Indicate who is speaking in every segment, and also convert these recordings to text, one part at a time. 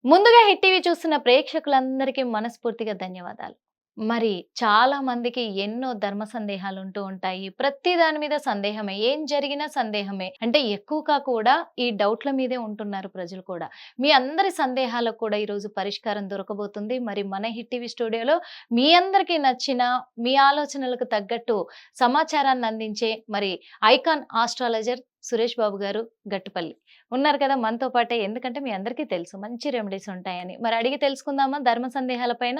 Speaker 1: ముందుగా hit TV చూస్తున్న ప్రేక్షకులందరికీ మనస్ఫూర్తిగా ధన్యవాదాలు. మరి చాలా మందికి ఎన్నో ధర్మ సందేహాలు ఉంటూ ఉంటాయి. ప్రతి దాని మీద సందేహమే. ఏం జరిగినా సందేహమే. అంటే ఎక్కువగా కూడా ఈ డౌట్‌ల మీదే ఉంటున్నారు ప్రజలు కూడా. మీ అందరి సందేహాలకు కూడా ఈరోజు పరిష్కారం దొరకబోతుంది. మరి మన హిట్ టీవీ స్టూడియోలో మీ అందరికీ నచ్చిన, మీ ఆలోచనలకు తగ్గట్టు సమాచారాన్ని అందించే మరి ఐకాన్ ఆస్ట్రాలజర్ సురేష్ బాబు గారు గట్టుపల్లి ఉన్నారు కదా మనతో పాటే. ఎందుకంటే మీ అందరికీ తెలుసు మంచి రెమెడీస్ ఉంటాయని. మరి అడిగి తెలుసుకుందామా ధర్మ సందేహాల పైన?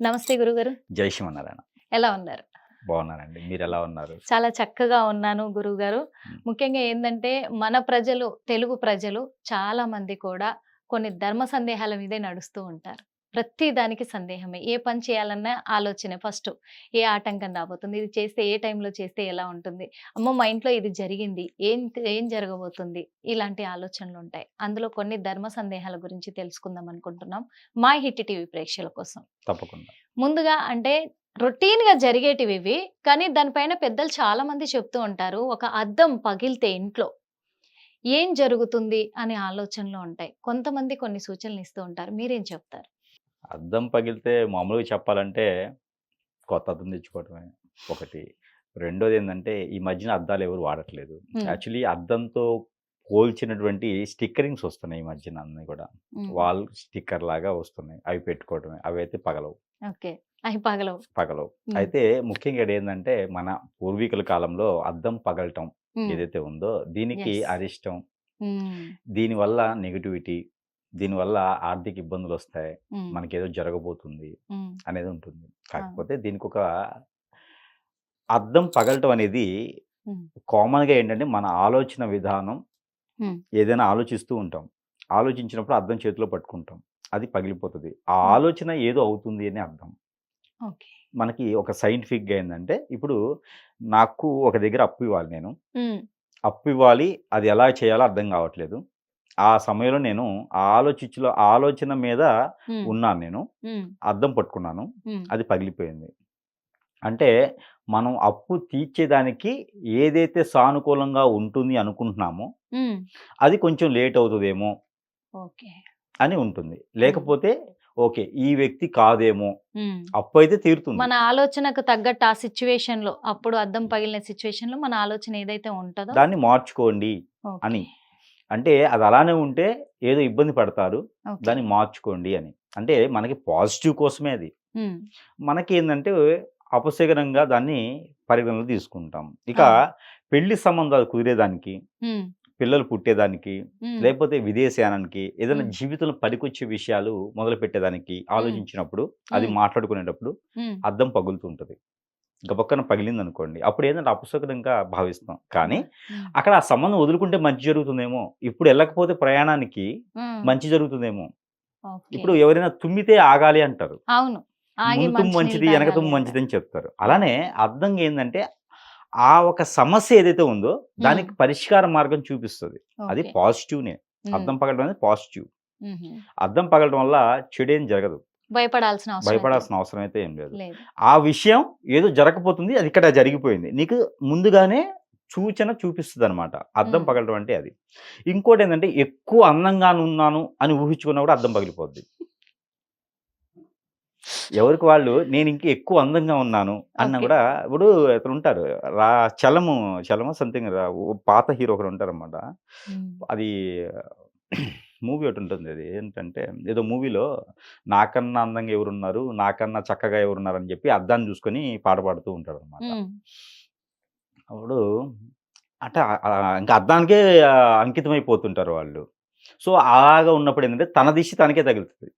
Speaker 1: నమస్తే గురుగారు.
Speaker 2: జై శ్రీమన్నారాయణ.
Speaker 1: ఎలా ఉన్నారు?
Speaker 2: బాగున్నానండి. మీరెలా ఉన్నారు?
Speaker 1: చాలా చక్కగా ఉన్నాను గురువుగారు. ముఖ్యంగా ఏందంటే మన ప్రజలు, తెలుగు ప్రజలు చాలా మంది కూడా కొన్ని ధర్మ సందేహాల మీదే నడుస్తూ ఉంటారు. ప్రతి దానికి సందేహమే. ఏ పని చేయాలన్నా ఆలోచనే ఫస్టు. ఏ ఆటంకం రాబోతుంది? ఇది చేస్తే ఏ టైంలో చేస్తే ఎలా ఉంటుంది? అమ్మో! మా ఇంట్లో ఇది జరిగింది. ఏం జరగబోతుంది? ఇలాంటి ఆలోచనలుంటాయి. అందులో కొన్ని ధర్మ సందేహాల గురించి తెలుసుకుందాం అనుకుంటున్నాం. మా హిట్ టీవీ ప్రేక్షకుల కోసం.
Speaker 2: తప్పకుండా.
Speaker 1: ముందుగా అంటే రొటీన్‌గా జరిగేటివివి. కానీ దానిపైన పెద్దలు చాలా మంది చెప్తూ ఉంటారు. ఒక అద్దం పగిలితే ఇంట్లో ఏం జరుగుతుంది అనే ఆలోచనలు ఉంటాయి. కొంతమంది కొన్ని సూచనలు ఇస్తూ ఉంటారు. మీరేం చెప్తారు?
Speaker 2: అద్దం పగిలితే మామూలుగా చెప్పాలంటే కొత్త అద్దం తెచ్చుకోవటమే ఒకటి. రెండోదేందంటే ఈ మధ్యన అద్దాలు ఎవరు వాడట్లేదు.
Speaker 1: హ్మ్.
Speaker 2: యాక్చువల్లీ అద్దంతో పోల్చినటువంటి స్టిక్కరింగ్స్ వస్తున్నాయి ఈ మధ్యన అన్నీ కూడా.
Speaker 1: హ్మ్.
Speaker 2: వాల్ స్టిక్కర్ లాగా వస్తున్నాయి. అవి పెట్టుకోవటమే. అవైతే పగలవు.
Speaker 1: ఓకే. అయి పగలవు.
Speaker 2: పగలవు.
Speaker 1: హ్మ్.
Speaker 2: అయితే ముఖ్యంగా ఈడేందంటే మన పూర్వీకుల కాలంలో అద్దం పగలటం
Speaker 1: హ్మ్.
Speaker 2: ఏదైతే ఉందో దీనికి
Speaker 1: యెస్.
Speaker 2: అరిష్టం,
Speaker 1: హ్మ్.
Speaker 2: దీనివల్ల నెగటివిటీ, దీనివల్ల ఆర్థిక ఇబ్బందులొస్తాయి.
Speaker 1: హ్మ్.
Speaker 2: మనకేదో జరగబోతుంది
Speaker 1: హ్మ్.
Speaker 2: అనేది ఉంటుంది.
Speaker 1: ఆ!
Speaker 2: కాకపోతే దీనికొక అద్దం పగలటం అనేది
Speaker 1: హ్మ్.
Speaker 2: కామన్‌గా ఏంటంటే మన ఆలోచన విధానం
Speaker 1: హ్మ్.
Speaker 2: ఏదైనా ఆలోచిస్తూ ఉంటాం. ఆలోచించినప్పుడు అద్దం చేతిలో పట్టుకుంటాం. అది పగిలిపోతది. ఆ
Speaker 1: హ్మ్.
Speaker 2: ఆలోచన ఏదో అవుతుంది అని అర్థం.
Speaker 1: ఓకే.
Speaker 2: మనకి ఒక సైంటిఫిక్‌గా ఏందంటే ఇప్పుడు నాకు ఒక దగ్గర అప్పు ఇవ్వాలి నేను.
Speaker 1: హ్మ్.
Speaker 2: అప్పు ఇవ్వాలి. అది ఎలా చేయాలో అర్థం కావట్లేదు. ఆ సమయంలో నేను ఆ ఆలోచన మీద
Speaker 1: హ్మ్.
Speaker 2: ఉన్నాను నేను.
Speaker 1: హ్మ్.
Speaker 2: అద్దం పట్టుకున్నాను.
Speaker 1: హ్మ్.
Speaker 2: అది పగిలిపోయింది. అంటే మనం అప్పు తీర్చేదానికి ఏదైతే సానుకూలంగా ఉంటుంది అనుకుంటున్నామో,
Speaker 1: హ్మ్.
Speaker 2: అది కొంచెం లేట్ అవుతదేమో
Speaker 1: ఓకే.
Speaker 2: అని ఉంటుంది.
Speaker 1: హ్మ్.
Speaker 2: లేకపోతే ఓకే. ఈ వ్యక్తి కాదేమో,
Speaker 1: హ్మ్.
Speaker 2: అప్పయితే తీరుతుంది.
Speaker 1: మన ఆలోచనకు తగ్గట్టు ఆ సిట్యుయేషన్‌లో అప్పుడు అద్దం పగిలిన సిట్యుయేషన్‌లో మన ఆలోచన ఏదైతే ఉంటదో
Speaker 2: దాన్ని మార్చుకోండి
Speaker 1: ఓకే.
Speaker 2: అని. అంటే అది అలానే ఉంటే ఏదో ఇబ్బంది పడతారు.
Speaker 1: ఓకే.
Speaker 2: దాన్ని మార్చుకోండి అని. అంటే మనకి పాజిటివ్ కోసమే అది.
Speaker 1: హ్మ్.
Speaker 2: మనకేందంటే అపశకునంగా దాన్ని పరిగణనలో తీసుకుంటాం. ఇక
Speaker 1: అవును.
Speaker 2: పెళ్లి సంబంధాలు కుదిరేదానికి,
Speaker 1: హ్మ్.
Speaker 2: పిల్లలు పుట్టేదానికి,
Speaker 1: హ్మ్.
Speaker 2: లేకపోతే విదేశయానానికి, ఏదైనా
Speaker 1: హ్మ్.
Speaker 2: జీవితంలో పనికొచ్చే విషయాలు మొదలుపెట్టేదానికి
Speaker 1: హ్మ్.
Speaker 2: ఆలోచించినప్పుడు, అది
Speaker 1: హ్మ్.
Speaker 2: మాట్లాడుకునేటప్పుడు
Speaker 1: హ్మ్.
Speaker 2: అద్దం పగులుతూ ఉంటది. గబక్కన పగిలిందనుకోండి. అప్పుడేందంటే అపశకునంగా భావిస్తాం. కానీ
Speaker 1: హ్మ్.
Speaker 2: అక్కడ ఆ సంబంధం వదులుకుంటే మంచి జరుగుతుందేమో! ఇప్పుడు ఎళ్ళకపోతే ప్రయాణానికి
Speaker 1: హ్మ్.
Speaker 2: మంచి జరుగుతుందేమో!
Speaker 1: ఓకే.
Speaker 2: ఇప్పుడు ఎవరైనా తుమ్మితే ఆగాలి అంటారు.
Speaker 1: అవును. ఆగి
Speaker 2: ముందు తుమ్ము
Speaker 1: మంచినీళ్ళు
Speaker 2: మంచిది, ఎనక
Speaker 1: తాగాలి
Speaker 2: తుమ్ము
Speaker 1: అంటారు.
Speaker 2: మంచిదని చెప్తారు.
Speaker 1: హ్మ్.
Speaker 2: అలానే అర్థంగా ఏందంటే, ఆ ఒక సమస్య ఏదైతే ఉందో,
Speaker 1: హ్మ్.
Speaker 2: దానికి పరిష్కార మార్గం చూపిస్తది. అది
Speaker 1: ఓకే.
Speaker 2: పాజిటివ్‌నే.
Speaker 1: హ్మ్.
Speaker 2: అద్దం పగలడం అనేది పాజిటివ్.
Speaker 1: హుహు.
Speaker 2: అద్దం పగలడం వల్ల చెడేం జరగదు.
Speaker 1: భయపడాల్సిన అవసరం అయితే
Speaker 2: భయపడాల్సిన అవసరం అయితే ఏం లేదు.
Speaker 1: లేదు.
Speaker 2: ఆ విషయం ఏదో జరగపోతుంది. అది ఇక్కడ జరిగిపోయింది. నీకు ముందుగానే సూచన చూపిస్తదనమాట. అద్దం
Speaker 1: హ్మ్.
Speaker 2: పగలడం అంటే అది. ఇంకోటేందంటే, ఎక్కువ అందంగానున్నాను అని ఊహించుకున్నా కూడా అద్దం పగిలిపోద్ది. ఎవరికి వాళ్ళు నేనింక ఎక్కువ అందంగా ఉన్నాను అన్నా
Speaker 1: ఓకే.
Speaker 2: గూడా ఇప్పుడు ఇతనుంటారు. రా 'చలము' సంథింగ్ పాత హీరో ఒకడుంటారనమాట.
Speaker 1: హ్మ్.
Speaker 2: అది మూవీ ఒకటుంటుంది. అది ఏంటంటే ఏదో మూవీలో నాకన్నా అందంగా ఎవరున్నారు? నాకన్నా చక్కగా ఎవరున్నారని జెప్పి అద్దాన్ని జూసుకొని పాట పాడుతూ ఉంటాడనమాట.
Speaker 1: హ్మ్.
Speaker 2: అప్పుడు అంటే ఇంకా అద్దానికే అంకితమైపోతుంటారు వాళ్ళు. సో, అలాగా ఉన్నప్పుడేంటంటే తన దిష్టి తనకే తగులుతది.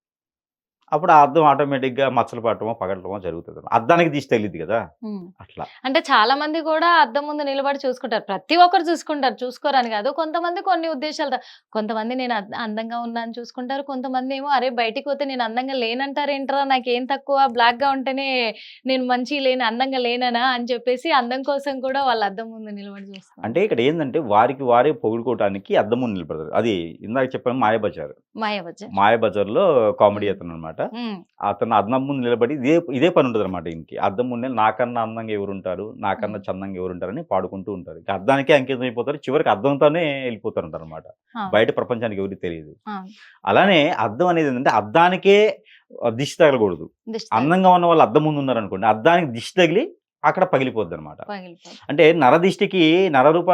Speaker 2: అప్పుడు ఆ అద్దం ఆటోమేటిక్‌గా మచ్చలు పడటమో, పగలటమో జరుగుతది. అద్దానికి దిష్టి తగిలిద్ది గదా!
Speaker 1: హ్మ్.
Speaker 2: అట్లా.
Speaker 1: అంటే చాలా మంది గూడా అద్దం ముందు నిలబడి చూసుకుంటారు. ప్రతి ఒక్కరు చూసుకుంటారు. చూసుకోరని గాదు. కొంతమంది కొన్ని ఉద్దేశాలతో కొంతమంది నేను అందంగా ఉన్నా అని చూసుకుంటారు. కొంతమందేమో అరే! బయటికి పోతే నేను అందంగా లేనంటారేంట్రా? నాకేం తక్కువ బ్లాక్‌గా ఉంటేనే నేను మంచిగా లేను, అందంగా లేననా? అని చెప్పేసి అందం కోసం కూడా వాళ్ళు అద్దం ముందు నిలబడి చూస్తూ
Speaker 2: అంటే
Speaker 1: ఉంటారు.
Speaker 2: ఇక్కడ ఏందంటే వారికి వారే పొగుడుకోవటానికి అద్దం ముందు నిలబడతారు. అది ఇందాక చెప్పాను 'మాయాబజార్'.
Speaker 1: మాయాబజార్.
Speaker 2: 'మాయాబజార్‌లో' కామెడీ
Speaker 1: హ్మ్.
Speaker 2: అతననమాట. అనమాట.
Speaker 1: హ్మ్.
Speaker 2: అతను అద్దం ముందు నిలబడి ఇదే పని ఉంటదనమాట ఈయనకి. అద్దం ముందే నాకన్నా అందంగా ఎవరుంటారు? నాకన్నా
Speaker 1: హ్మ్.
Speaker 2: చందంగా ఎవరుంటారని పాడుకుంటూ ఉంటారు. ఇక అద్దానికే అంకితం అయిపోతారు. చివరికి అద్దంతోనే ఎళ్ళిపోతారంటారనమాట.
Speaker 1: అవును.
Speaker 2: బయట ప్రపంచానికి ఎవరికీ తెలీదు.
Speaker 1: అవును.
Speaker 2: అలానే అద్దం అనేదేంటంటే అద్దానికే దిష్టి తగలకూడదు.
Speaker 1: దిష్టి తగిలి
Speaker 2: అందంగా ఉన్న వాళ్ళు అద్దం ముందు ఉన్నారనుకోండి, అద్దానికి దిష్టి తగిలి అక్కడ పగిలిపోద్దనమాట.
Speaker 1: పగిలిపోద్ది.
Speaker 2: అంటే నరదిష్టికి నరరూప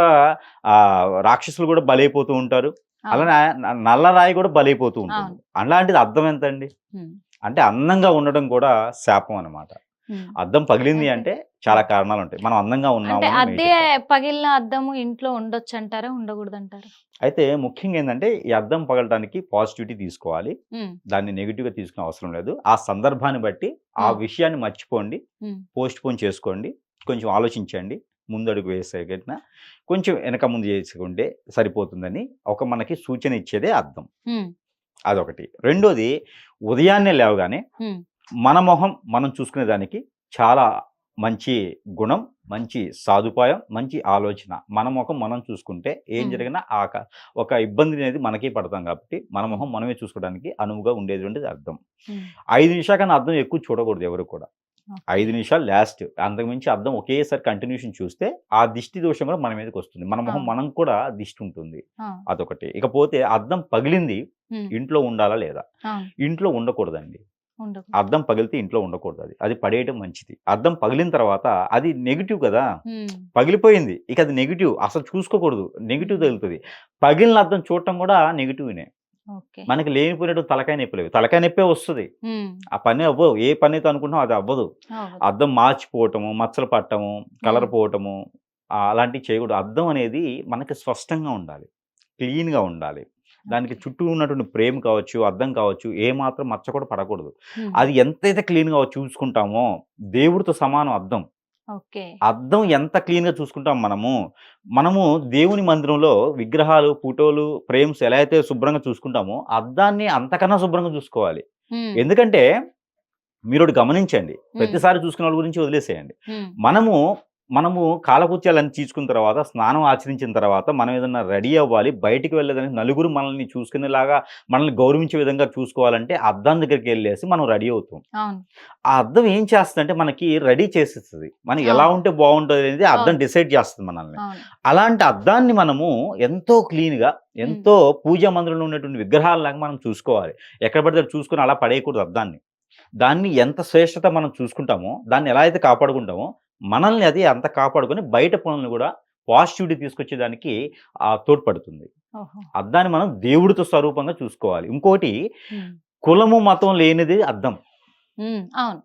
Speaker 2: రాక్షసులు గూడా బలైపోతూ ఉంటారు.
Speaker 1: అవును.
Speaker 2: అలానే నల్లరాయి గూడా బలైపోతూ ఉంటుంది.
Speaker 1: అవును.
Speaker 2: అలాంటిది అద్దం ఎంతండి?
Speaker 1: హ్మ్.
Speaker 2: అంటే అందంగా ఉండడం కూడా శాపం అనమాట.
Speaker 1: హ్మ్.
Speaker 2: అద్దం పగిలింది
Speaker 1: అయితే
Speaker 2: అంటే చాలా
Speaker 1: హ్మ్.
Speaker 2: కారణాలుంటాయి. మనం అందంగా
Speaker 1: అంటే
Speaker 2: ఉన్నాము అని
Speaker 1: అద్దే
Speaker 2: మెయిన్.
Speaker 1: పగిలిన అద్దము ఇంట్లో ఉండొచ్చంటారా? ఉండకూడదంటారా?
Speaker 2: అయితే ముఖ్యంగా ఏందంటే, ఈ అద్దం పగలటానికి పాజిటివిటీ తీసుకోవాలి.
Speaker 1: హ్మ్.
Speaker 2: దాన్ని నెగెటివ్‌గా తీసుకునే అవసరం లేదు. ఆ సందర్భాన్ని బట్టి ఆ
Speaker 1: హ్మ్.
Speaker 2: విషయాన్ని మర్చిపోండి.
Speaker 1: హ్మ్.
Speaker 2: పోస్ట్‌పోన్ చేసుకోండి. కొంచెం ఆలోచించండి. ముందడుగు వేసే గిట్న కొంచెం వెనక ముందు చేసుకుంటే సరిపోతుందని మనకి సూచన ఇచ్చేదే అద్దం.
Speaker 1: హ్మ్.
Speaker 2: అదొకటి. రెండోది ఉదయాన్నే లేవగానే
Speaker 1: హ్మ్.
Speaker 2: మన మొహం మనం చూసుకునే దానికి చాలా మంచి గుణం, మంచి సదుపాయం, మంచి ఆలోచన. మన మొఖం మనం చూసుకుంటే ఏం
Speaker 1: హ్మ్.
Speaker 2: జరిగినా ఒక ఇబ్బంది అనేది మనకే పడతాం కాబట్టి, మన
Speaker 1: హ్మ్.
Speaker 2: మొహం మనమే చూసుకోవడానికి అనువుగా ఉండేటువంటిది అద్దం.
Speaker 1: హ్మ్.
Speaker 2: 5 నిమిషాల కన్నా అద్దం ఎక్కువ చూడకూడదు ఎవరు కూడా.
Speaker 1: ఓకే.
Speaker 2: 5 నిమిషాలు లాస్ట్. అంతకుమించి అద్దం ఒకేసారి కంటిన్యూషన్ చూస్తే, ఆ దిష్టి దోషం కూడా మన మీదకొస్తుంది. మన మొహం
Speaker 1: అవును.
Speaker 2: మనం కూడా దిష్టి ఉంటుంది.
Speaker 1: ఆ!
Speaker 2: అదొకటి. ఇకపోతే అద్దం పగిలింది
Speaker 1: హ్మ్.
Speaker 2: ఇంట్లో ఉండాలా లేదా?
Speaker 1: అవును.
Speaker 2: ఇంట్లో ఉండకూడదండి.
Speaker 1: ఉండకూడదు.
Speaker 2: అద్దం పగిలితే ఇంట్లో ఉండకూడదది. అది పడేయడం మంచిది. అద్దం పగిలిన తర్వాత అది నెగెటివ్ కదా!
Speaker 1: హ్మ్.
Speaker 2: పగిలిపోయింది. ఇక అది నెగెటివ్. అసలు చూసుకోకూడదు. నెగెటివ్
Speaker 1: హ్మ్.
Speaker 2: తగులుతది. పగిలిన అద్దం చూడటం కూడా నెగెటివ్‌నే.
Speaker 1: ఓకే.
Speaker 2: మనకి లేనిపోయినటువంటి తలకాయ నొప్పులవి. తలకాయ నొప్పే వస్తది.
Speaker 1: హ్మ్.
Speaker 2: ఆ పని అవ్వవు. ఏ పనైతే అనుకుంటున్నామో అది అవ్వదు.
Speaker 1: అవ్వదు.
Speaker 2: అద్దం మార్చిపోవటము, మచ్చలు పట్టము,
Speaker 1: హ్మ్.
Speaker 2: కలర్ పోవటము అలాంటివి చేయకూడదు. అద్దం అనేది మనకి స్పష్టంగా ఉండాలి. క్లీన్‌గా ఉండాలి. దానికి
Speaker 1: ఓకే.
Speaker 2: చుట్టూ ఉన్నటువంటి ఫ్రేమ్ కావచ్చు, అద్దం కావచ్చు, ఏమాత్రం మచ్చ కూడా పడకూడదు.
Speaker 1: హ్మ్.
Speaker 2: అది ఎంతైతే క్లీన్‌గా చూసుకుంటామో దేవుడితో సమానం అద్దం.
Speaker 1: ఓకే.
Speaker 2: అద్దం ఎంత క్లీన్‌గా చూసుకుంటాం మనము దేవుని మందిరంలో విగ్రహాలు, ఫోటోలు, ఫ్రేమ్స్ ఎలా అయితే శుభ్రంగా చూసుకుంటామో, అద్దాన్ని అంతకన్నా శుభ్రంగా చూసుకోవాలి.
Speaker 1: హ్మ్.
Speaker 2: ఎందుకంటే మీరొకటి గమనించండి.
Speaker 1: హ్మ్.
Speaker 2: ప్రతిసారి చూసుకునే వాళ్ళ గురించి వదిలేసేయండి.
Speaker 1: హ్మ్.
Speaker 2: మనము, మనము కాలకృత్యాలన్నీ తీర్చుకున్న తర్వాత, స్నానం ఆచరించిన తర్వాత, మనం ఏదన్నా రెడీ అవ్వాలి. బయటికి వెళ్ళేదానికి నలుగురు మనల్ని చూసుకునేలాగా, మనల్ని గౌరవించే విధంగా చూసుకోవాలంటే, అద్దం దగ్గరికెళ్ళేసి మనం రెడీ అవుతాం.
Speaker 1: అవును.
Speaker 2: ఆ అద్దం ఏం చేస్తదంటే, మనకి రెడీ చేసేస్తది. మనం ఎలా
Speaker 1: అవును.
Speaker 2: ఉంటే బావుంటదనేది అద్దం
Speaker 1: అవును.
Speaker 2: డిసైడ్ చేస్తది మనల్ని.
Speaker 1: అవును.
Speaker 2: అలాంటి అద్దాన్ని మనము ఎంతో క్లీన్‌గా,
Speaker 1: హ్మ్.
Speaker 2: ఎంతో పూజా మందిరంలో ఉన్నటువంటి విగ్రహాల్లాగా మనం చూసుకోవాలి. ఎక్కడ పడితే అక్కడ చూసుకొని అలా పడేయకూడదు అద్దాన్ని. దాన్ని ఎంత శ్రేష్టత మనం చూసుకుంటామో, దాన్ని ఎలా అయితే కాపాడుకుంటామో, మనల్ని అది అంత కాపాడుకొని బయట పనులను గూడా పాజిటివిటీ తీసుకొచ్చేదానికి తోడ్పడుతుంది.
Speaker 1: ఓహో!
Speaker 2: అద్దాన్ని మనం దేవుడితో స్వరూపంగా చూసుకోవాలి. ఇంకోటి
Speaker 1: హ్మ్.
Speaker 2: కులము, మతం లేనిది అద్దం.
Speaker 1: హ్మ్. అవును.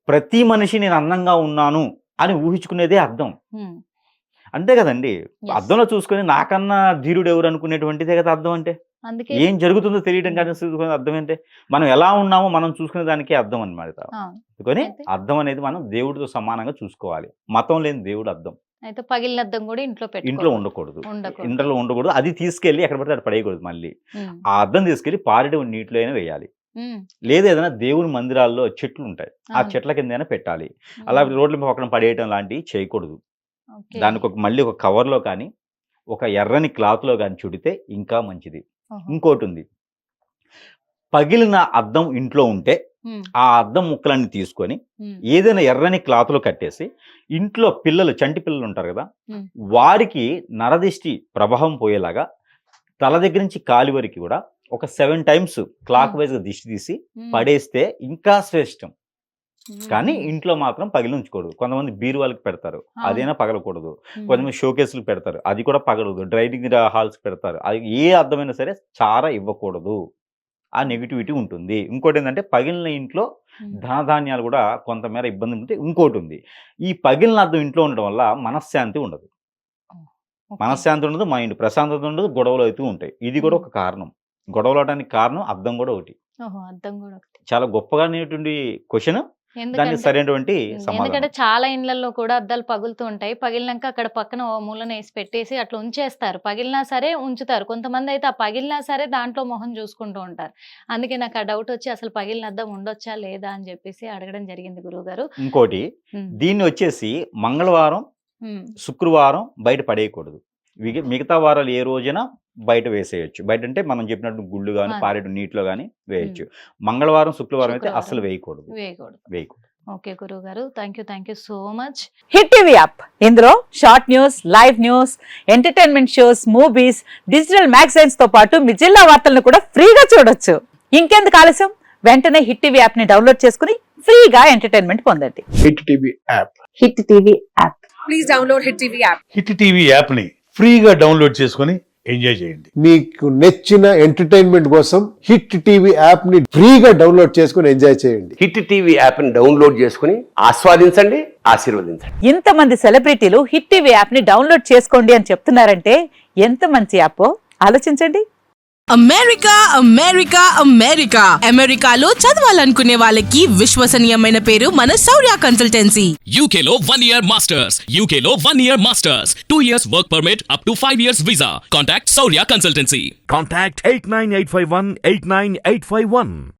Speaker 2: ప్రతి మనిషి నేను అందంగా ఉన్నాను అని ఊహించుకునేదే అద్దం.
Speaker 1: హ్మ్.
Speaker 2: అంతే గదండీ!
Speaker 1: యెస్.
Speaker 2: అద్దంలో చూసుకొని నాకన్నా ధీరుడెవరు అనుకునేటువంటిదే గదా అద్దం అంటే.
Speaker 1: అందుకే
Speaker 2: ఏం జరుగుతుందో తెలియడం
Speaker 1: హ్మ్.
Speaker 2: కానీ చూసుకునే అర్థం ఏంటి? మనం ఎలా ఉన్నామో మనం చూసుకునే దానికే అద్దం అన్నమాట.
Speaker 1: అవును.
Speaker 2: అందుకని
Speaker 1: అయితే
Speaker 2: అద్దం అనేది మనం దేవుడితో సమానంగా చూసుకోవాలి. మతం లేని దేవుడు అద్దం.
Speaker 1: అయితే పగిలిన అద్దం గూడా ఇంట్లో
Speaker 2: ఇంట్లో
Speaker 1: పెట్టుకోకూడదు.
Speaker 2: ఉండకూడదు.
Speaker 1: ఉండకూడదు.
Speaker 2: ఇంట్లో ఉండకూడదు. అది తీసుకెళ్ళి ఎక్కడ పడితే అక్కడ పడేయకూడదు మళ్ళీ.
Speaker 1: హ్మ్.
Speaker 2: ఆ అద్దం తీసుకెళ్ళి పారేడు నీటిలో అయినా వేయాలి.
Speaker 1: హ్మ్.
Speaker 2: లేదా ఏదైనా దేవుని మందిరాల్లో చెట్లుంటాయి. ఆ
Speaker 1: అవును.
Speaker 2: చెట్ల కిందైనా పెట్టాలి. అలా
Speaker 1: హ్మ్.
Speaker 2: రోడ్ల పక్కన పడేయటం లాంటివి చేయకూడదు.
Speaker 1: ఓకే.
Speaker 2: దానికి మళ్ళీ ఒక కవర్‌లో కానీ, ఒక ఎర్రని క్లాత్‌లో గాని చుడితే ఇంకా మంచిది.
Speaker 1: ఓహో!
Speaker 2: ఇంకోటుంది. పగిలిన అద్దం ఇంట్లో ఉంటే,
Speaker 1: హ్మ్.
Speaker 2: ఆ అద్దం ముక్కలన్నీ తీసుకొని,
Speaker 1: హ్మ్.
Speaker 2: ఏదైనా ఎర్రని క్లాత్‌లో కట్టేసి, ఇంట్లో చంటి పిల్లలుంటారు గదా!
Speaker 1: హ్మ్.
Speaker 2: వారికి నరదిష్టి ప్రభావం పోయేలాగా, తల దగ్గర నుంచి కాలి వరకి గూడా ఒక 7 టైమ్స్
Speaker 1: హ్మ్.
Speaker 2: క్లాక్ వైస్‌గా దిష్టి తీసి
Speaker 1: హ్మ్.
Speaker 2: పడేస్తే ఇంకా శ్రేష్టం. కానీ
Speaker 1: హుహు.
Speaker 2: ఇంట్లో మాత్రం పగిలి ఉంచకూడదు. కొంతమంది బీరువాలకి పెడతారు.
Speaker 1: అవును.
Speaker 2: అదైనా పగలకూడదు.
Speaker 1: హ్మ్.
Speaker 2: కొంతమంది షోకేస్‌లకి పెడతారు. అది కూడా పగలదు. డ్రైనింగ్ హాల్స్‌కి పెడతారు. అది ఏ అద్దమైనా సరే చార ఇవ్వకూడదు. ఆ
Speaker 1: ఓకే.
Speaker 2: నెగటివిటీ ఉంటుంది. ఇంకోటేంటంటే పగిలిన ఇంట్లో
Speaker 1: హ్మ్.
Speaker 2: ధనధాన్యాలు గూడా కొంతమేర ఇబ్బంది ఉంటే ఇంకోటుంది. ఈ పగిలిన అద్దం ఇంట్లో ఉండడం వల్ల మనశ్శాంతి ఉండదు.
Speaker 1: ఓహ్! ఓకే.
Speaker 2: మనశ్శాంతి ఉండదు, మైండ్ ప్రశాంతత ఉండదు, గొడవలు అయితూ ఉంటాయి. ఇది కూడా
Speaker 1: హ్మ్.
Speaker 2: ఒక కారణం. గొడవలవడానికి కారణం అద్దం గూడా ఒకటి.
Speaker 1: ఓహో! అద్దం గూడా ఒకటి.
Speaker 2: చాలా గొప్పగా అనేటువంటి క్వెషన్ దానికి
Speaker 1: ఎందుకంటే
Speaker 2: సరైనటువంటి
Speaker 1: ఎందుకంటే
Speaker 2: సమాధానం.
Speaker 1: చాలా ఇండ్లల్లో కూడా అద్దాలు పగులుతూ ఉంటాయి. పగిలినంక అక్కడ పక్కన ఓ మూలనేసి పెట్టేసి అట్లా ఉంచేస్తారు. పగిలినా సరే ఉంచుతారు. కొంతమందయితే ఆ పగిలినా సరే దాంట్లో మొహం జూసుకుంటూ ఉంటారు. అందుకే నాకు ఆ డౌటొచ్చి అసలు పగిలిన అద్దం ఉండొచ్చా? లేదా? అని జెప్పేసి అడగడం జరిగింది గురువుగారు.
Speaker 2: ఇంకోటి
Speaker 1: హ్మ్.
Speaker 2: దీన్నొచ్చేసి మంగళవారం,
Speaker 1: హ్మ్.
Speaker 2: శుక్రవారం బయట పడేయకూడదు. మిగతా వారాలు ఏ రోజున బయట వేసేయొచ్చు. బయట అంటే మనం చెప్పినట్టు గుళ్ళు గాని,
Speaker 1: అదే.
Speaker 2: పారేడు నీటిలో గాని వేయొచ్చు. మంగళవారం, శుక్రవారం అయితే
Speaker 1: శుక్రవారం.
Speaker 2: అస్సలు వేయకూడదు.
Speaker 1: వేయకూడదు. ఓకే గురువుగారు. Thank you so much.
Speaker 3: Hit TV app ఇందులో short news, live news, entertainment shows, movies, digital magazines తో పాటు మీ జిల్లా వార్తలను కూడా ఫ్రీగా చూడొచ్చు. ఇంకెందుకు ఆలస్యం, వెంటనే హిట్ టీవీ యాప్ ని డౌన్లోడ్ చేసుకుని ఫ్రీగా ఎంటర్టైన్మెంట్ పొందండి.
Speaker 4: Hit TV app.
Speaker 3: Hit TV app.
Speaker 5: Please download Hit TV app.
Speaker 4: Hit TV యాప్ని ఫ్రీగా డౌన్లోడ్ చేసుకొని ఎంజాయ్ చేయండి.
Speaker 6: మీకు నచ్చిన ఎంటర్టైన్మెంట్ కోసం హిట్ టీవీ యాప్ ని ఫ్రీగా డౌన్లోడ్ చేసుకుని ఎంజాయ్ చేయండి.
Speaker 7: హిట్ టీవీ యాప్ని డౌన్లోడ్ చేసుకుని ఆస్వాదించండి, ఆశీర్వదించండి.
Speaker 3: ఇంతమంది సెలబ్రిటీలు హిట్ టీవీ యాప్ ని డౌన్లోడ్ చేసుకోండి అని చెప్తున్నారంటే ఎంత మంచి యాప్ ఆలోచించండి.
Speaker 5: అమెరికాలో చదవాలనుకునే వాళ్ళకి విశ్వసనీయమైన పేరు మన శౌర్య consultancy.
Speaker 8: UK Law 1 Year Masters. UK Law 1 Year Masters. 2 years work permit up to 5 years visa. Contact Saurya Consultancy.
Speaker 9: Contact 89851 89851.